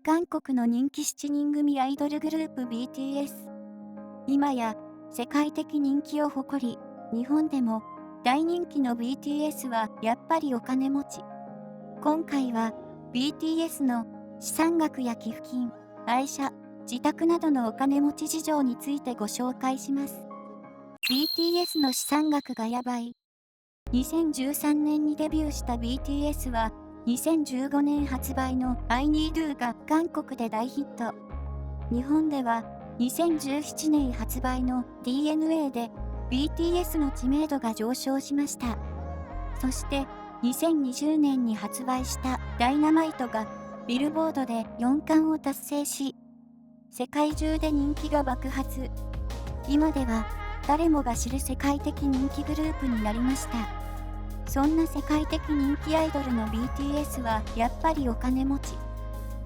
韓国の人気7人組アイドルグループ BTS。今や世界的人気を誇り、日本でも大人気の BTS はやっぱりお金持ち。今回は BTS の資産額や寄付金、愛車、自宅などのお金持ち事情についてご紹介します。BTS の資産額がやばい。2013年にデビューした BTS は、2015年発売の I Need You が韓国で大ヒット。日本では2017年発売の DNA で BTS の知名度が上昇しました。そして2020年に発売したダイナマイトがビルボードで4冠を達成し、世界中で人気が爆発。今では誰もが知る世界的人気グループになりました。そんな世界的人気アイドルの BTS はやっぱりお金持ち。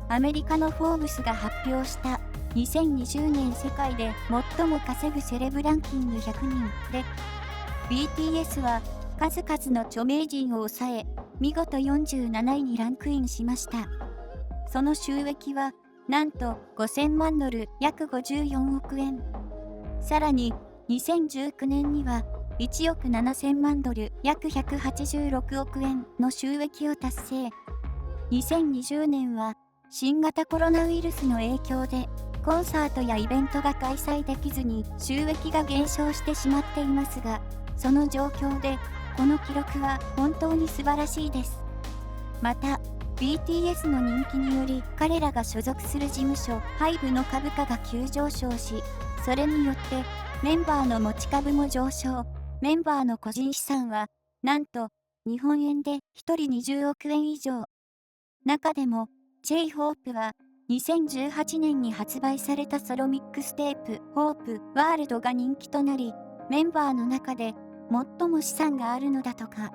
アメリカのフォーブスが発表した2020年世界で最も稼ぐセレブランキング100人で、BTS は数々の著名人を抑え、見事47位にランクインしました。その収益はなんと5000万ドル約54億円。さらに2019年には1億7000万ドル約186億円の収益を達成。2020年は新型コロナウイルスの影響でコンサートやイベントが開催できずに収益が減少してしまっていますが、その状況でこの記録は本当に素晴らしいです。また BTS の人気により彼らが所属する事務所 HYBE の株価が急上昇し、それによってメンバーの持ち株も上昇。メンバーの個人資産はなんと日本円で1人20億円以上。中でも J-HOPE は2018年に発売されたソロミックステープ HOPE WORLD が人気となり、メンバーの中で最も資産があるのだとか。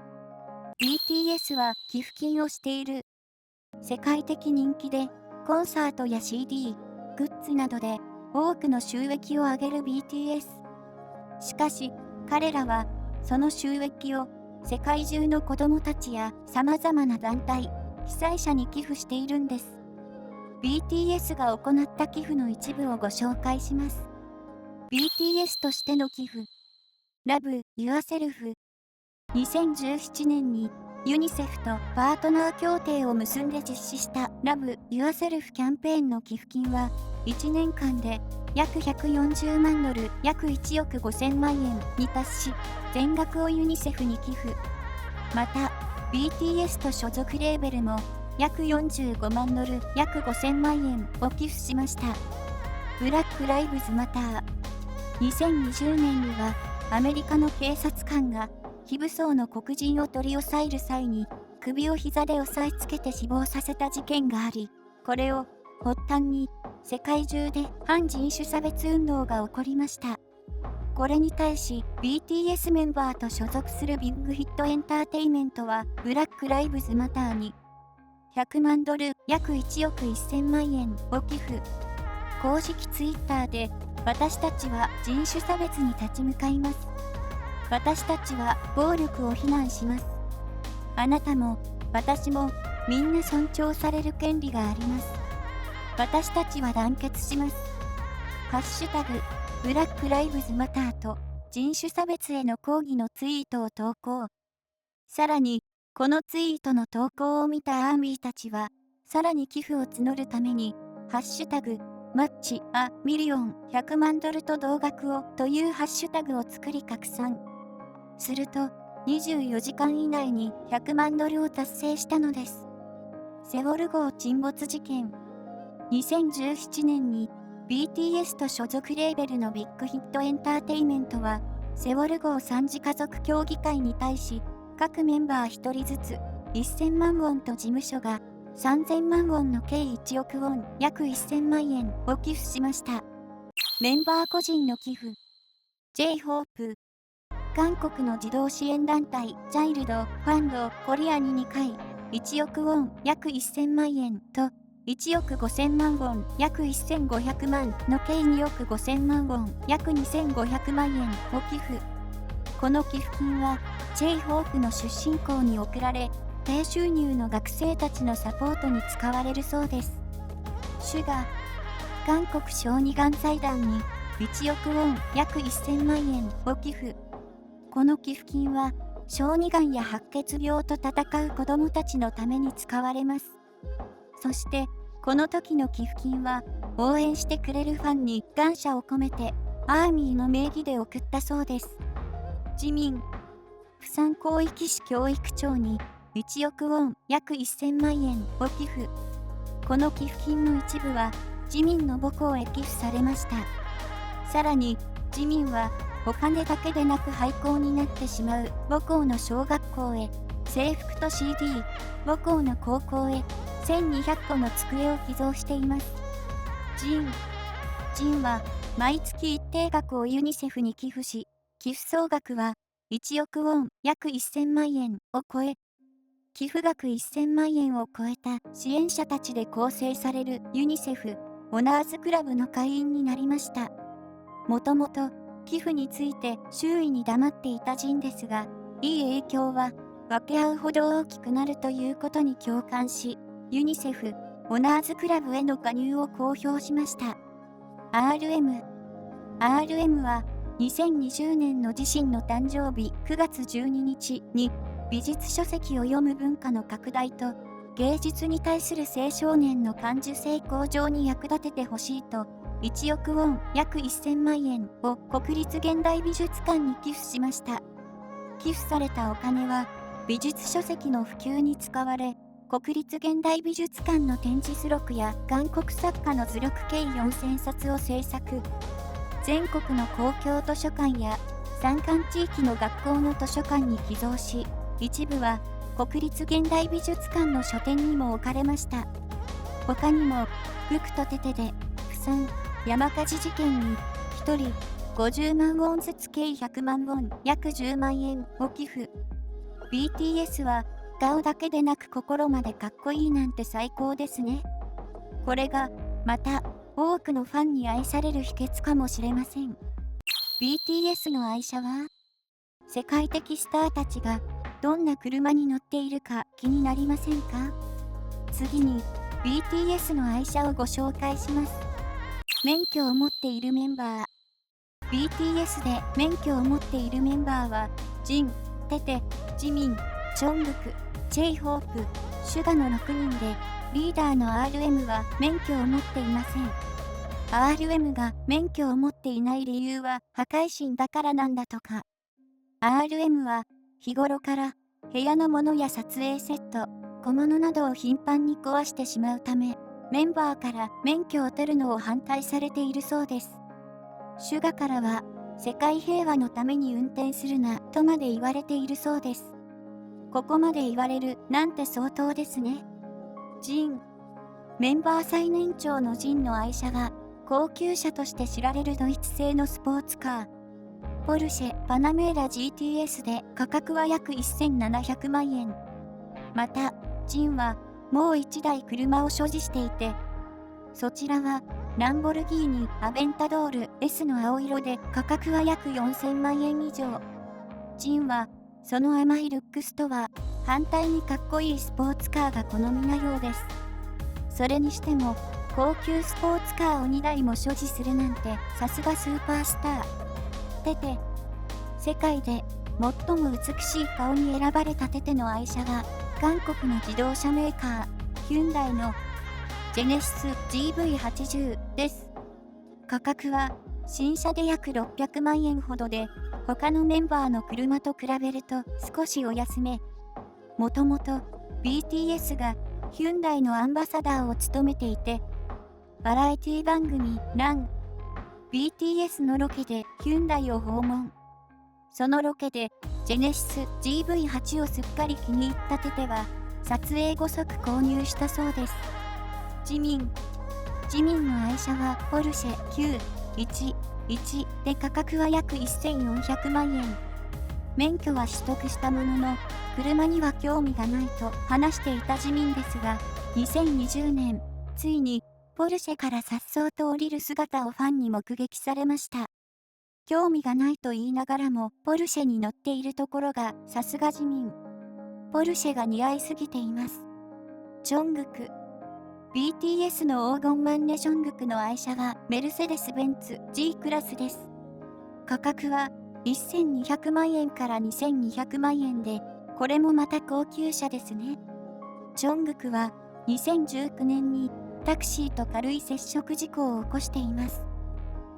BTS は寄付金をしている。世界的人気でコンサートや CD、グッズなどで多くの収益を上げる BTS。しかし彼らはその収益を世界中の子供たちや様々な団体、被災者に寄付しているんです。BTS が行った寄付の一部をご紹介します。BTS としての寄付。Love Yourself。2017年にユニセフとパートナー協定を結んで実施した Love Yourself キャンペーンの寄付金は1年間で約140万ドル約1億5000万円に達し、全額をユニセフに寄付。また BTS と所属レーベルも約45万ドル約5000万円を寄付しました。ブラックライブズマター。2020年にはアメリカの警察官が非武装の黒人を取り押さえる際に首を膝で押さえつけて死亡させた事件があり、これを発端に世界中で反人種差別運動が起こりました。これに対し BTS メンバーと所属するビッグヒットエンターテイメントはブラックライブズマターに100万ドル約1億1000万円を寄付。公式ツイッターで私たちは人種差別に立ち向かいます。私たちは暴力を非難します。あなたも私もみんな尊重される権利があります。私たちは団結します。ハッシュタグブラックライブズマターと人種差別への抗議のツイートを投稿。さらにこのツイートの投稿を見たアーミーたちはさらに寄付を募るためにハッシュタグマッチアミリオン100万ドルと同額をというハッシュタグを作り拡散。すると24時間以内に100万ドルを達成したのです。セウォル号沈没事件。2017年に BTS と所属レーベルのビッグヒットエンターテイメントはセウォル号3次家族協議会に対し各メンバー1人ずつ1000万ウォンと事務所が3000万ウォンの計1億ウォン約1000万円を寄付しました。メンバー個人の寄付。J-HOPE。韓国の児童支援団体チャイルドファンドコリアに2回1億ウォン約1000万円と1億5000万ウォン約1500万の計2億5000万ウォン約2500万円を寄付。この寄付金は J-HOPE の出身校に送られ、低収入の学生たちのサポートに使われるそうです。主が韓国小児がん財団に1億ウォン約1000万円を寄付。この寄付金は小児がんや白血病と闘う子どもたちのために使われます。そしてこの時の寄付金は応援してくれるファンに感謝を込めてアーミーの名義で送ったそうです。自民釜山広域市教育庁に1億ウォン約1000万円を寄付。この寄付金の一部は自民の母校へ寄付されました。さらに自民はお金だけでなく廃校になってしまう母校の小学校へ制服と CD、母校の高校へ1200個の机を寄贈しています。ジンは毎月一定額をユニセフに寄付し、寄付総額は1億ウォン約1000万円を超え、寄付額1000万円を超えた支援者たちで構成されるユニセフ・オナーズクラブの会員になりました。もともと寄付について周囲に黙っていたジンですが、いい影響は分け合うほど大きくなるということに共感し、ユニセフ・オナーズクラブへの加入を公表しました。RM は2020年の自身の誕生日9月12日に美術書籍を読む文化の拡大と芸術に対する青少年の感受性向上に役立ててほしいと1億ウォン約1000万円を国立現代美術館に寄付しました。寄付されたお金は美術書籍の普及に使われ、国立現代美術館の展示図録や韓国作家の図録計4000冊を制作。全国の公共図書館や山間地域の学校の図書館に寄贈し、一部は国立現代美術館の書店にも置かれました。他にも、グクとテテで、釜山、山火事事件に1人50万ウォンずつ計100万ウォン約10万円を寄付。BTS は顔だけでなく心までかっこいいなんて最高ですね。これがまた多くのファンに愛される秘訣かもしれません。BTS の愛車は世界的スターたちがどんな車に乗っているか気になりませんか？次に BTS の愛車をご紹介します。免許を持っているメンバー。BTS で免許を持っているメンバーはジン、テテ、ジミン、チョングク、チェイホープ、シュガの6人で、リーダーの RM は免許を持っていません。RM が免許を持っていない理由は破壊神だからなんだとか。RM は日頃から部屋のものや撮影セット、小物などを頻繁に壊してしまうため、メンバーから免許を取るのを反対されているそうです。シュガからは世界平和のために運転するなとまで言われているそうです。ここまで言われるなんて相当ですね。ジン。メンバー最年長のジンの愛車は高級車として知られるドイツ製のスポーツカー。ポルシェ・パナメーラ GTS で価格は約1700万円。また、ジンはもう1台車を所持していて、そちらはランボルギーニ・アベンタドール S の青色で価格は約4000万円以上。ジンはその甘いルックスとは反対にかっこいいスポーツカーが好みなようです。それにしても高級スポーツカーを2台も所持するなんてさすがスーパースター。テテ。世界で最も美しい顔に選ばれたテテの愛車は韓国の自動車メーカーヒュンダイのジェネシス GV80 です。価格は新車で約600万円ほどで他のメンバーの車と比べると少しお安め。もともと BTS がヒュンダイのアンバサダーを務めていて、バラエティ番組ラン BTS のロケでヒュンダイを訪問。そのロケでジェネシス GV8 をすっかり気に入ったテテは撮影後即購入したそうです。ジミンの愛車はポルシェ911で価格は約1400万円。免許は取得したものの車には興味がないと話していたジミンですが、2020年ついにポルシェから颯爽と降りる姿をファンに目撃されました。興味がないと言いながらもポルシェに乗っているところがさすがジミン。ポルシェが似合いすぎています。チョングク。BTS の黄金マンネジョングクの愛車はメルセデス・ベンツ G クラスです。価格は1200万円から2200万円で、これもまた高級車ですね。ジョングクは2019年にタクシーと軽い接触事故を起こしています。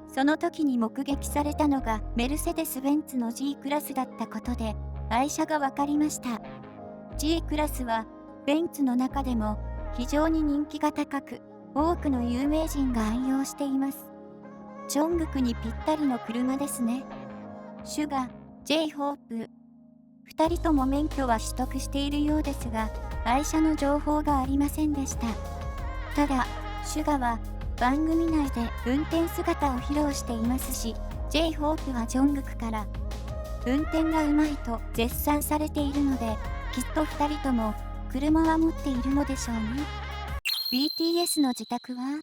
その時に目撃されたのがメルセデス・ベンツの G クラスだったことで、愛車が分かりました。G クラスはベンツの中でも非常に人気が高く、多くの有名人が愛用しています。ジョングクにぴったりの車ですね。シュガ、J ホープ。2人とも免許は取得しているようですが、愛車の情報がありませんでした。ただ、シュガは番組内で運転姿を披露していますし、J ホープはジョングクから運転がうまいと絶賛されているので、きっと2人とも車は持っているのでしょうね。BTS の自宅は？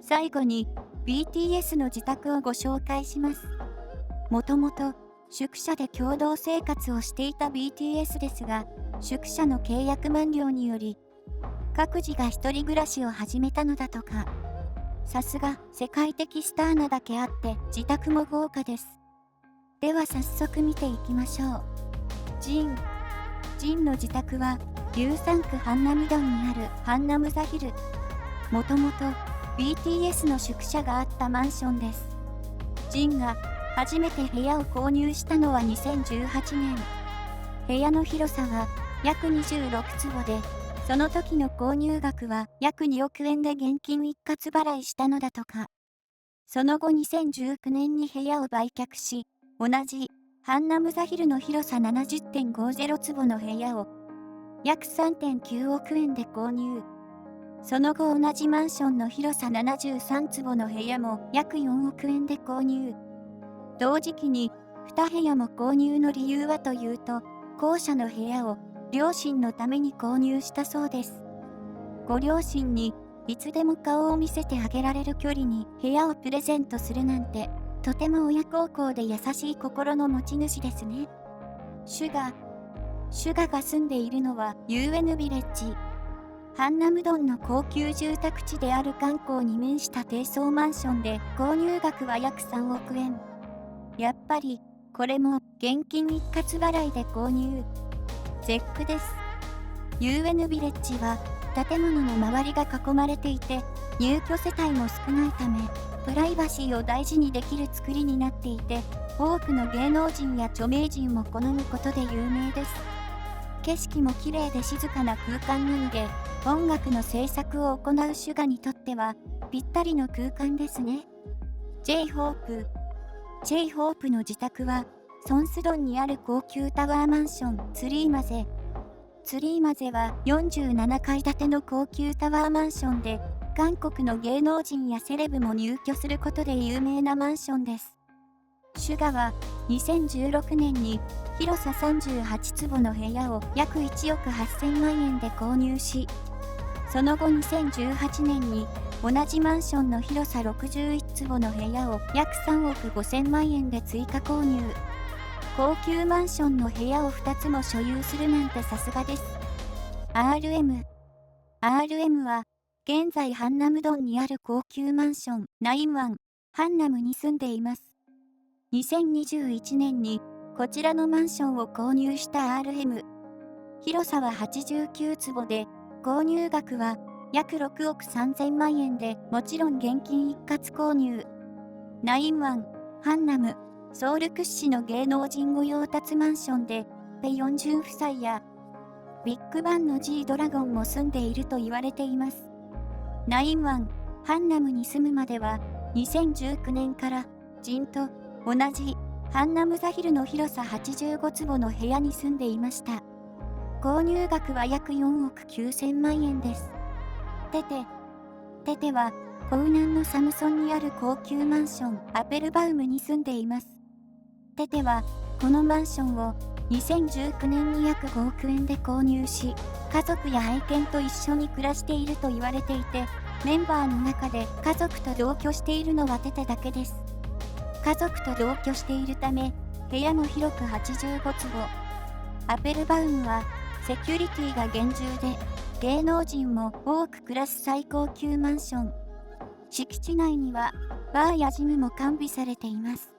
最後に BTS の自宅をご紹介します。もともと宿舎で共同生活をしていた BTS ですが、宿舎の契約満了により各自が一人暮らしを始めたのだとか。さすが世界的スターなだけあって自宅も豪華です。では早速見ていきましょう。ジンの自宅は13区ハンナムドンにあるハンナムザヒル。もともと BTS の宿舎があったマンションです。ジンが初めて部屋を購入したのは2018年。部屋の広さは約26坪で、その時の購入額は約2億円で現金一括払いしたのだとか。その後2019年に部屋を売却し、同じハンナムザヒルの広さ 70.50 坪の部屋を約 3.9 億円で購入。その後同じマンションの広さ73坪の部屋も約4億円で購入。同時期に2部屋も購入の理由はというと、後者の部屋を両親のために購入したそうです。ご両親にいつでも顔を見せてあげられる距離に部屋をプレゼントするなんて、とても親孝行で優しい心の持ち主ですね。シュガが住んでいるのは UN ビレッジ。ハンナムドンの高級住宅地である観光に面した低層マンションで購入額は約3億円。やっぱりこれも現金一括払いで購入。絶句です。UN ビレッジは建物の周りが囲まれていて、入居世帯も少ないため、プライバシーを大事にできる作りになっていて、多くの芸能人や著名人も好むことで有名です。景色も綺麗で静かな空間なので、音楽の制作を行うシュガにとってはぴったりの空間ですね。J ホープの自宅はソンスドンにある高級タワーマンションツリーマゼは47階建ての高級タワーマンションで、韓国の芸能人やセレブも入居することで有名なマンションです。シュガは2016年に広さ38坪の部屋を約1億8000万円で購入し、その後2018年に同じマンションの広さ61坪の部屋を約3億5000万円で追加購入。高級マンションの部屋を2つも所有するなんてさすがです。RM は現在ハンナムドンにある高級マンションナインワンハンナムに住んでいます。2021年にこちらのマンションを購入した RM。広さは89坪で、購入額は約6億3000万円で、もちろん現金一括購入。ナインワンハンナム、ソウル屈指の芸能人御用達マンションで、ペヨンジュン夫妻やビッグバンの G ドラゴンも住んでいると言われています。ナインワンハンナムに住むまでは、2019年からジンと同じハンナムザヒルの広さ85坪の部屋に住んでいました。購入額は約4億9000万円です。テテは、コウナンのサムソンにある高級マンションアペルバウムに住んでいます。テテは、このマンションを2019年に約5億円で購入し、家族や愛犬と一緒に暮らしていると言われていて、メンバーの中で家族と同居しているのはテテだけです。家族と同居しているため、部屋も広く85坪。アペルバウムは、セキュリティが厳重で、芸能人も多く暮らす最高級マンション。敷地内にはバーやジムも完備されています。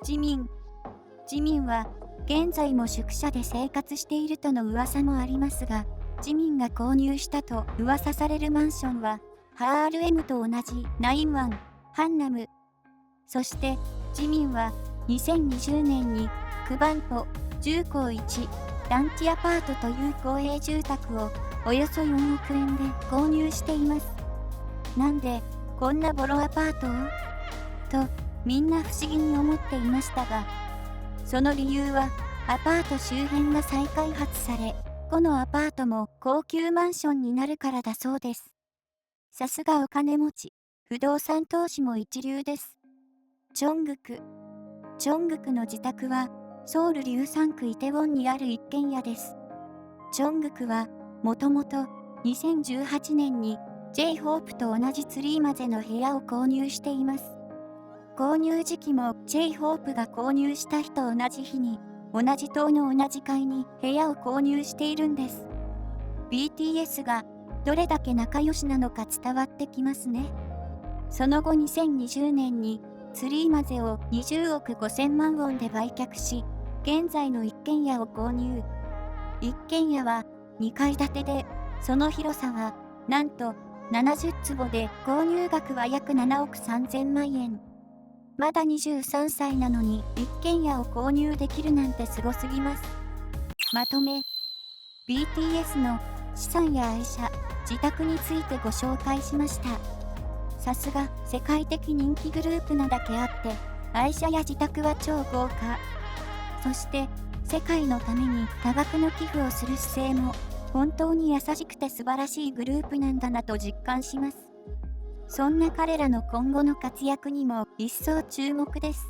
自民は現在も宿舎で生活しているとの噂もありますが、自民が購入したと噂されるマンションは、ハーレムと同じナインワン、ハンナム。そして自民は2020年にクバント重工1団地アパートという公営住宅をおよそ4億円で購入しています。なんでこんなボロアパートをとみんな不思議に思っていましたが、その理由はアパート周辺が再開発され、このアパートも高級マンションになるからだそうです。さすがお金持ち、不動産投資も一流です。チョングクの自宅はソウル龍山区イテウォンにある一軒家です。チョングクはもともと2018年に J-HOPE と同じツリーマゼの部屋を購入しています。購入時期も J-HOPE が購入した日と同じ日に同じ棟の同じ階に部屋を購入しているんです。BTS がどれだけ仲良しなのか伝わってきますね。その後2020年にツリーマゼを20億5000万ウォンで売却し、現在の一軒家を購入。一軒家は2階建てで、その広さはなんと70坪で購入額は約7億3000万円。まだ23歳なのに一軒家を購入できるなんてすごすぎます。まとめ。BTS の資産や愛車、自宅についてご紹介しました。さすが世界的人気グループなだけあって、愛車や自宅は超豪華。そして世界のために多額の寄付をする姿勢も本当に優しくて素晴らしいグループなんだなと実感します。そんな彼らの今後の活躍にも一層注目です。